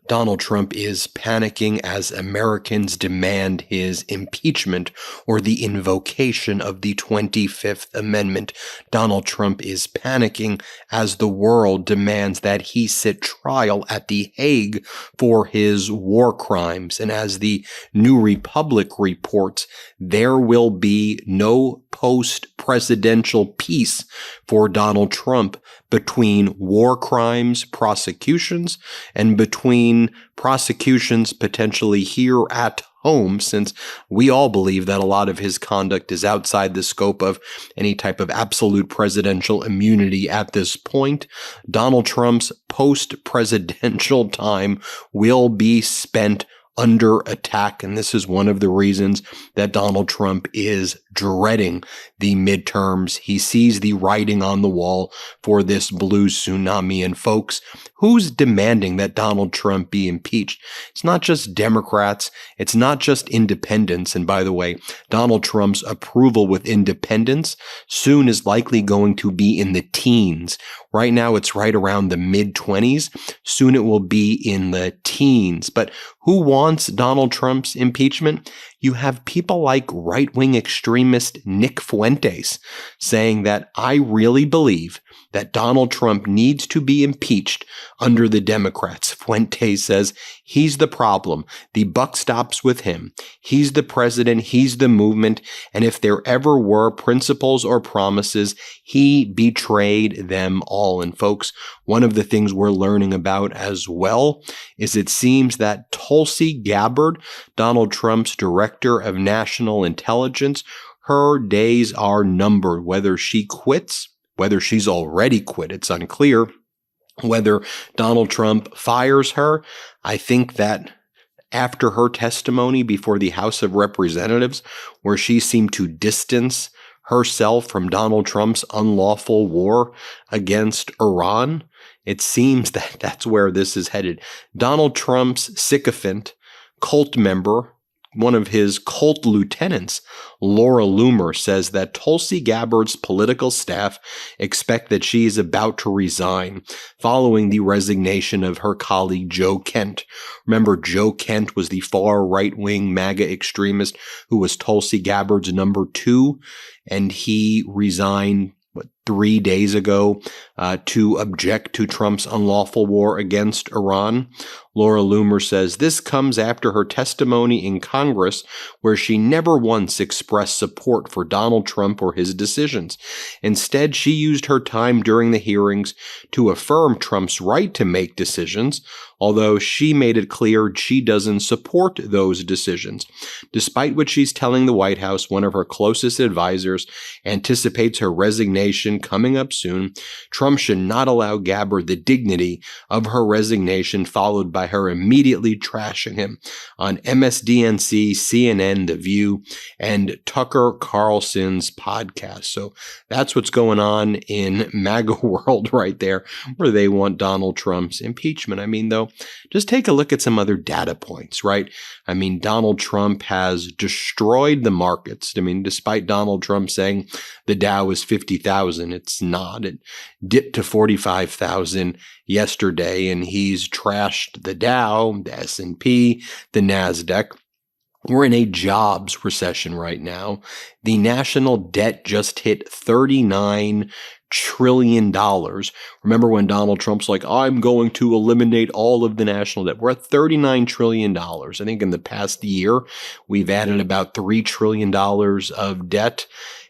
Donald Trump is panicking as Americans demand his impeachment or the invocation of the 25th Amendment. Donald Trump is panicking as the world demands that he sit trial at The Hague for his war crimes. And as the New Republic reports, there will be no post-presidential peace for Donald Trump between war crimes prosecutions and between prosecutions potentially here at home, since we all believe that a lot of his conduct is outside the scope of any type of absolute presidential immunity at this point. Donald Trump's post-presidential time will be spent under attack, and this is one of the reasons that Donald Trump is dreading the midterms. He sees the writing on the wall for this blue tsunami. And folks, who's demanding that Donald Trump be impeached? It's not just Democrats. It's not just independents. And by the way, Donald Trump's approval with independents soon is likely going to be in the teens. Right now, it's right around the mid-20s. Soon it will be in the teens. But who wants Donald Trump's impeachment? You have people like right-wing extremist Nick Fuentes saying that I really believe that Donald Trump needs to be impeached under the Democrats. Fuentes says he's the problem. The buck stops with him. He's the president. He's the movement. And if there ever were principles or promises, he betrayed them all. And folks, one of the things we're learning about as well is it seems that Tulsi Gabbard, Donald Trump's director of national intelligence, her days are numbered. Whether she quits, whether she's already quit, it's unclear. Whether Donald Trump fires her, I think that after her testimony before the House of Representatives, where she seemed to distance herself from Donald Trump's unlawful war against Iran, it seems that that's where this is headed. Donald Trump's sycophant, cult member, one of his cult lieutenants, Laura Loomer, says that Tulsi Gabbard's political staff expect that she is about to resign following the resignation of her colleague Joe Kent. Remember, Joe Kent was the far right-wing MAGA extremist who was Tulsi Gabbard's number 2, and he resigned 3 days ago to object to Trump's unlawful war against Iran. Laura Loomer says this comes after her testimony in Congress, where she never once expressed support for Donald Trump or his decisions. Instead, she used her time during the hearings to affirm Trump's right to make decisions, although she made it clear she doesn't support those decisions. Despite what she's telling the White House, one of her closest advisors anticipates her resignation coming up soon. Trump should not allow Gabbard the dignity of her resignation, followed by her immediately trashing him on MSDNC, CNN, The View, and Tucker Carlson's podcast. So that's what's going on in MAGA world right there, where they want Donald Trump's impeachment. I mean, though, just take a look at some other data points, right? I mean, Donald Trump has destroyed the markets. I mean, despite Donald Trump saying the Dow is 50,000, it's not. It dipped to 45,000 yesterday, and he's trashed the Dow, the S&P, the NASDAQ. We're in a jobs recession right now. The national debt just hit $39 trillion. Remember when Donald Trump's like, I'm going to eliminate all of the national debt. We're at $39 trillion. I think in the past year, we've added about $3 trillion of debt.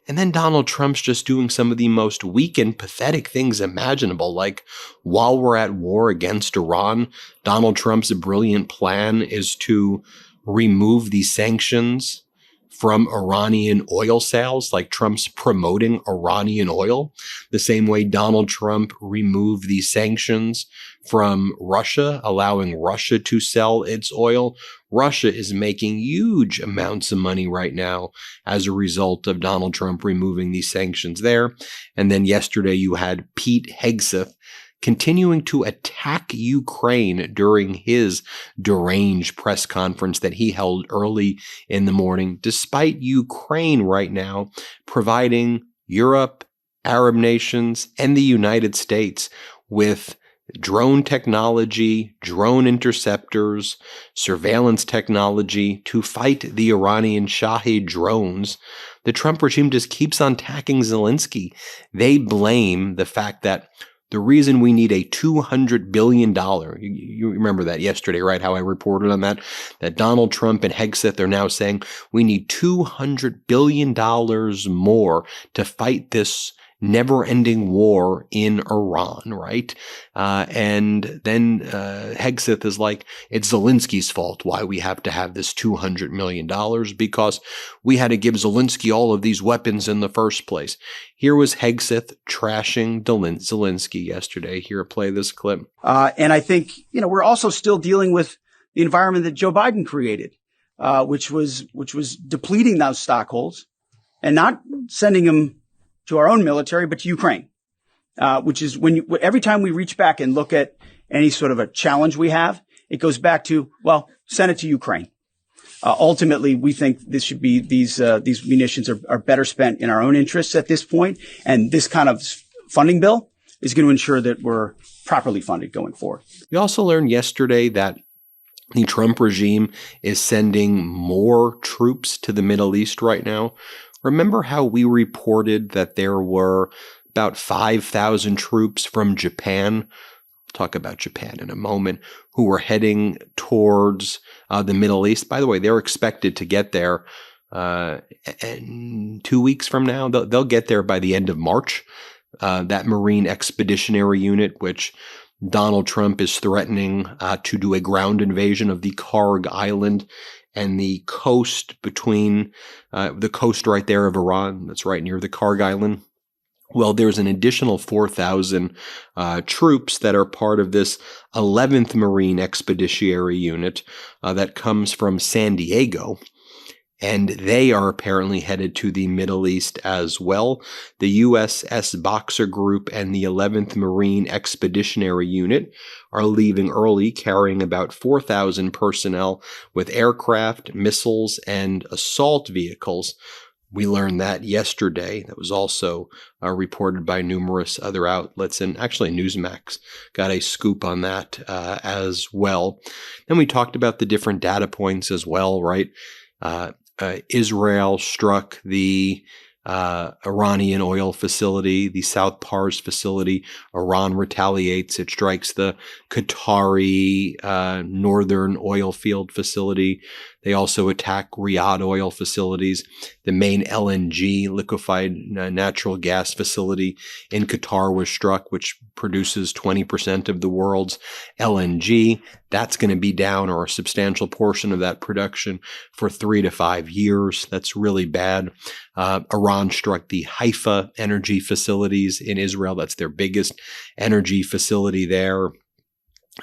And then Donald Trump's just doing some of the most weak and pathetic things imaginable. Like, while we're at war against Iran, Donald Trump's brilliant plan is to remove the sanctions from Iranian oil sales, like Trump's promoting Iranian oil, the same way Donald Trump removed the sanctions from Russia, allowing Russia to sell its oil. Russia is making huge amounts of money right now as a result of Donald Trump removing these sanctions there. And then yesterday you had Pete Hegseth continuing to attack Ukraine during his deranged press conference that he held early in the morning, despite Ukraine right now providing Europe, Arab nations, and the United States with drone technology, drone interceptors, surveillance technology to fight the Iranian Shahed drones. The Trump regime just keeps on attacking Zelensky. They blame the fact that the reason we need a $200 billion, you remember that yesterday, right? How I reported on that Donald Trump and Hegseth are now saying we need $200 billion more to fight this never-ending war in Iran, right? And then Hegseth is like, it's Zelensky's fault why we have to have this $200 million because we had to give Zelensky all of these weapons in the first place. Here was Hegseth trashing Zelensky yesterday. Here, play this clip. And I think, we're also still dealing with the environment that Joe Biden created, which was depleting those stockholds and not sending them to our own military, but to Ukraine, which is every time we reach back and look at any sort of a challenge we have, it goes back to, well, send it to Ukraine. Ultimately, we think this should be these munitions are better spent in our own interests at this point, and this kind of funding bill is going to ensure that we're properly funded going forward. We also learned yesterday that the Trump regime is sending more troops to the Middle East right now. Remember how we reported that there were about 5,000 troops from Japan? We'll talk about Japan in a moment, who were heading towards the Middle East. By the way, they're expected to get there in 2 weeks from now. They'll get there by the end of March. That Marine Expeditionary Unit, which Donald Trump is threatening to do a ground invasion of the Karg Island and the coast between the coast right there of Iran, that's right near the Karg Island. Well, there's an additional 4,000 troops that are part of this 11th Marine Expeditionary Unit that comes from San Diego. And they are apparently headed to the Middle East as well. The USS Boxer Group and the 11th Marine Expeditionary Unit are leaving early, carrying about 4,000 personnel with aircraft, missiles, and assault vehicles. We learned that yesterday. That was also reported by numerous other outlets, and actually Newsmax got a scoop on that as well. Then we talked about the different data points as well, right? Israel struck the Iranian oil facility, the South Pars facility. Iran retaliates. It strikes the Qatari northern oil field facility. They also attack Riyadh oil facilities. The main LNG, liquefied natural gas facility in Qatar was struck, which produces 20% of the world's LNG. That's going to be down, or a substantial portion of that production, for 3 to 5 years. That's really bad. Iran struck the Haifa energy facilities in Israel. That's their biggest energy facility there.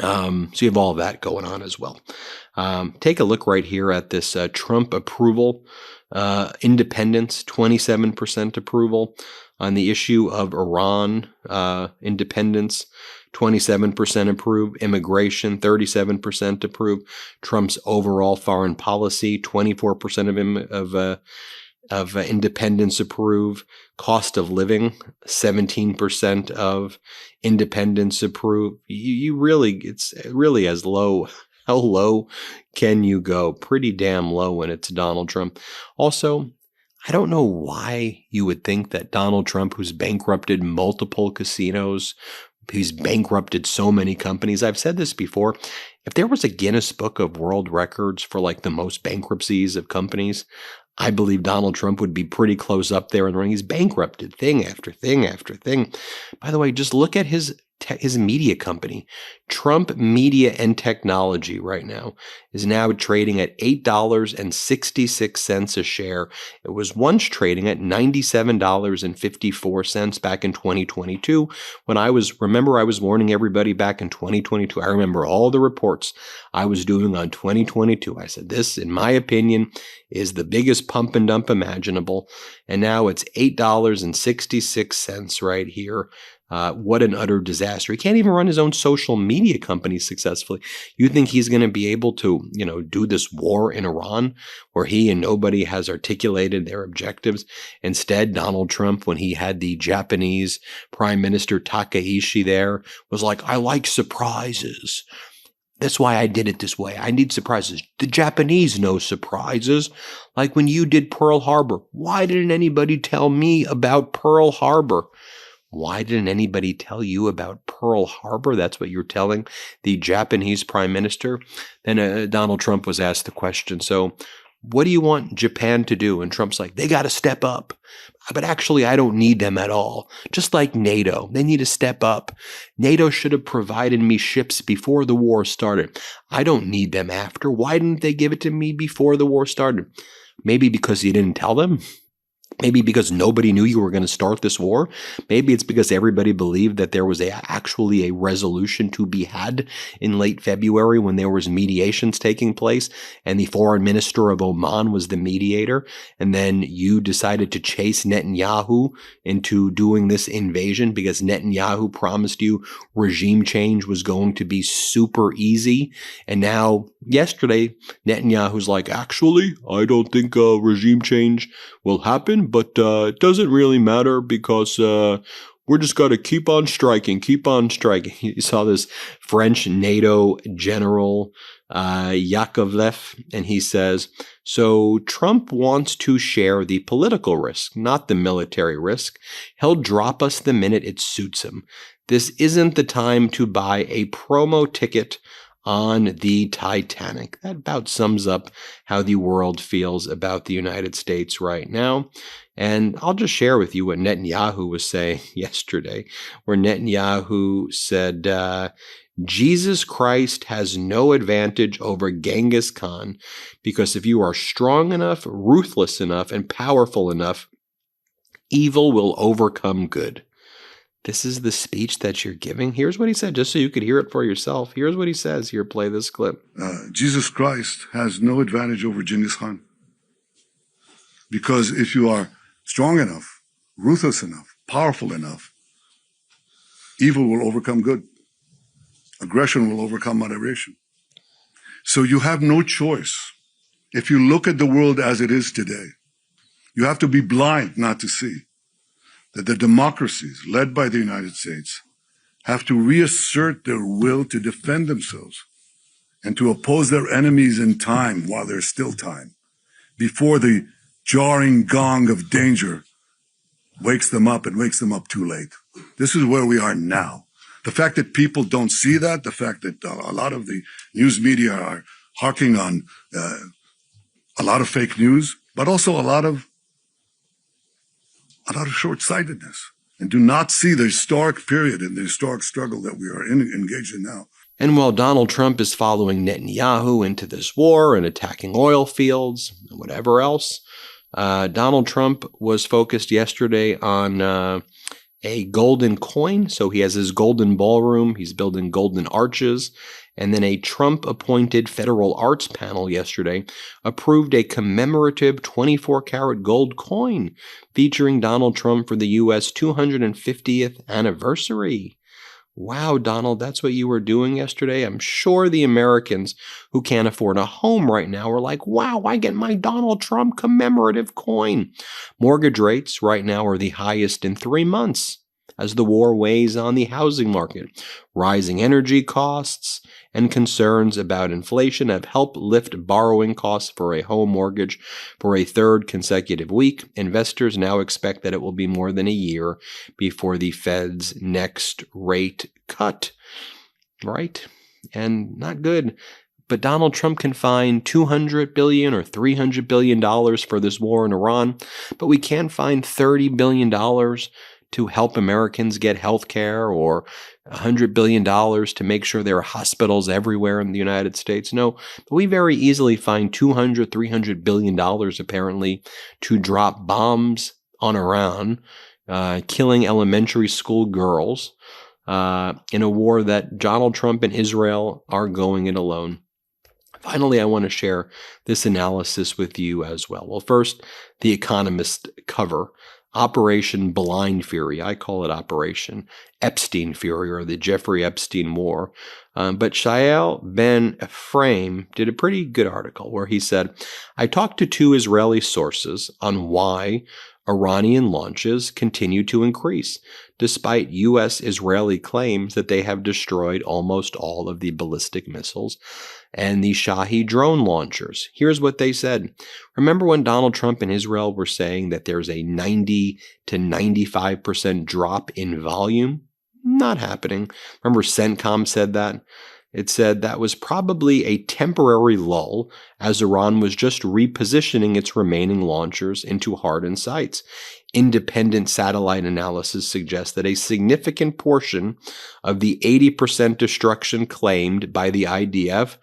So you have all of that going on as well. Take a look right here at this Trump approval, independence, 27% approval on the issue of Iran, independence, 27% approve, immigration, 37% approve, Trump's overall foreign policy, 24% of independence approve, cost of living, 17% of independence approve. It's really as low. How low can you go? Pretty damn low when it's Donald Trump. Also, I don't know why you would think that Donald Trump, who's bankrupted multiple casinos, he's bankrupted so many companies. I've said this before. If there was a Guinness Book of World Records for like the most bankruptcies of companies, I believe Donald Trump would be pretty close up there in the ring. He's bankrupted thing after thing after thing. By the way, just look at his media company. Trump Media and Technology right now is now trading at $8.66 a share. It was once trading at $97.54 back in 2022 when I was warning everybody back in 2022. I remember all the reports I was doing on 2022. I said, this, in my opinion, is the biggest pump and dump imaginable. And now it's $8.66 right here. What an utter disaster. He can't even run his own social media company successfully. You think he's going to be able to, do this war in Iran where he and nobody has articulated their objectives? Instead, Donald Trump, when he had the Japanese Prime Minister Takaishi there, was like, I like surprises. That's why I did it this way. I need surprises. The Japanese know surprises. Like when you did Pearl Harbor. Why didn't anybody tell me about Pearl Harbor? Why didn't anybody tell you about Pearl Harbor? That's what you're telling the Japanese prime minister. Then Donald Trump was asked the question, so what do you want Japan to do? And Trump's like, they got to step up. But actually, I don't need them at all. Just like NATO, they need to step up. NATO should have provided me ships before the war started. I don't need them after. Why didn't they give it to me before the war started? Maybe because you didn't tell them. Maybe because nobody knew you were going to start this war. Maybe it's because everybody believed that there was actually a resolution to be had in late February when there was mediations taking place and the foreign minister of Oman was the mediator. And then you decided to chase Netanyahu into doing this invasion because Netanyahu promised you regime change was going to be super easy. And now yesterday, Netanyahu's like, actually, I don't think regime change will happen. But it doesn't really matter because we're just got to keep on striking. You saw this French NATO general, Yakovlev, and he says, so Trump wants to share the political risk, not the military risk. He'll drop us the minute it suits him. This isn't the time to buy a promo ticket on the Titanic. That about sums up how the world feels about the United States right now. And I'll just share with you what Netanyahu was saying yesterday, where Netanyahu said, Jesus Christ has no advantage over Genghis Khan because if you are strong enough, ruthless enough, and powerful enough, evil will overcome good. This is the speech that you're giving. Here's what he said, just so you could hear it for yourself. Here's what he says. Here, play this clip. Jesus Christ has no advantage over Genghis Khan. Because if you are strong enough, ruthless enough, powerful enough, evil will overcome good. Aggression will overcome moderation. So you have no choice. If you look at the world as it is today, you have to be blind not to see that the democracies led by the United States have to reassert their will to defend themselves and to oppose their enemies in time while there's still time, before the jarring gong of danger wakes them up and wakes them up too late. This is where we are now. The fact that people don't see that, the fact that a lot of the news media are harking on a lot of fake news, but also a lot of short-sightedness, and do not see the historic period and the historic struggle that we are engaged in now. And while Donald Trump is following Netanyahu into this war and attacking oil fields and whatever else, Donald Trump was focused yesterday on a golden coin. So he has his golden ballroom. He's building golden arches. And then a Trump-appointed federal arts panel yesterday approved a commemorative 24-karat gold coin featuring Donald Trump for the U.S. 250th anniversary. Wow, Donald, that's what you were doing yesterday? I'm sure the Americans who can't afford a home right now are like, wow, I get my Donald Trump commemorative coin. Mortgage rates right now are the highest in 3 months as the war weighs on the housing market. Rising energy costs and concerns about inflation have helped lift borrowing costs for a home mortgage for a third consecutive week. Investors now expect that it will be more than a year before the Fed's next rate cut. Right? And not good. But Donald Trump can find $200 billion or $300 billion for this war in Iran, but we can't find $30 billion to help Americans get health care or $100 billion to make sure there are hospitals everywhere in the United States. No, but we very easily find $200, $300 billion apparently to drop bombs on Iran, killing elementary school girls in a war that Donald Trump and Israel are going it alone. Finally, I want to share this analysis with you as well. Well, first, the Economist cover Operation Blind Fury. I call it Operation Epstein Fury, or the Jeffrey Epstein War. But Shael Ben Ephraim did a pretty good article where he said, I talked to 2 Israeli sources on why Iranian launches continue to increase, despite U.S.-Israeli claims that they have destroyed almost all of the ballistic missiles and the Shahi drone launchers. Here's what they said. Remember when Donald Trump and Israel were saying that there's a 90 to 95% drop in volume? Not happening. Remember CENTCOM said that? It said that was probably a temporary lull as Iran was just repositioning its remaining launchers into hardened sites. Independent satellite analysis suggests that a significant portion of the 80% destruction claimed by the IDF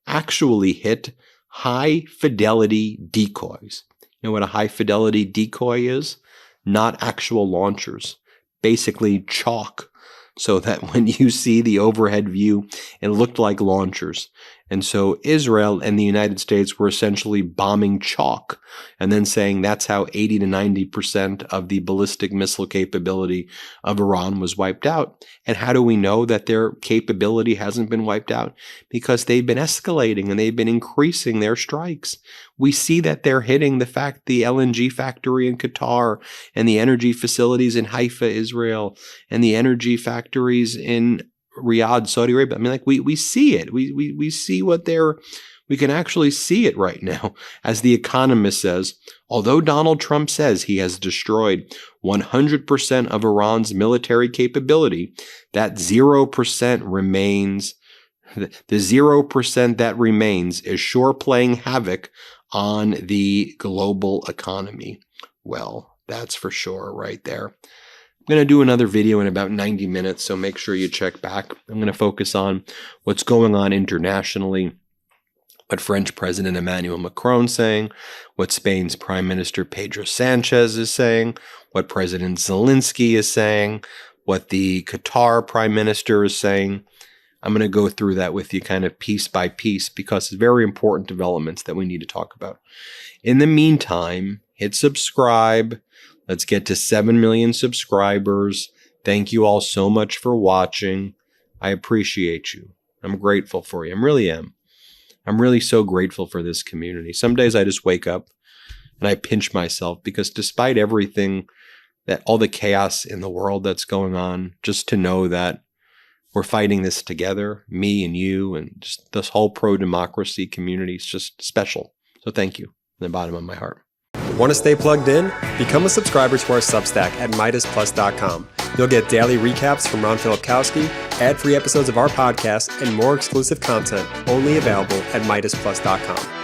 actually hit high-fidelity decoys. You know what a high-fidelity decoy is? Not actual launchers. Basically chalk, so that when you see the overhead view, it looked like launchers. And so Israel and the United States were essentially bombing chalk and then saying that's how 80 to 90% of the ballistic missile capability of Iran was wiped out. And how do we know that their capability hasn't been wiped out? Because they've been escalating and they've been increasing their strikes. We see that they're hitting the LNG factory in Qatar and the energy facilities in Haifa, Israel, and the energy factories in Riyadh, Saudi Arabia. I mean, like we see it. We see what we can actually see it right now. As The Economist says, although Donald Trump says he has destroyed 100% of Iran's military capability, that 0% remains. The 0% that remains is sure playing havoc on the global economy. Well, that's for sure right there. I'm going to do another video in about 90 minutes, so make sure you check back. I'm going to focus on what's going on internationally, what French President Emmanuel Macron is saying, what Spain's Prime Minister Pedro Sanchez is saying, what President Zelensky is saying, what the Qatar Prime Minister is saying. I'm going to go through that with you kind of piece by piece because it's very important developments that we need to talk about. In the meantime, hit subscribe. Let's get to 7 million subscribers. Thank you all so much for watching. I appreciate you. I'm grateful for you. I really am. I'm really so grateful for this community. Some days I just wake up and I pinch myself because despite everything, that all the chaos in the world that's going on, just to know that we're fighting this together, me and you, and just this whole pro-democracy community is just special. So thank you from the bottom of my heart. Want to stay plugged in? Become a subscriber to our Substack at MeidasPlus.com. You'll get daily recaps from Ron Filipkowski, ad-free episodes of our podcast, and more exclusive content only available at MeidasPlus.com.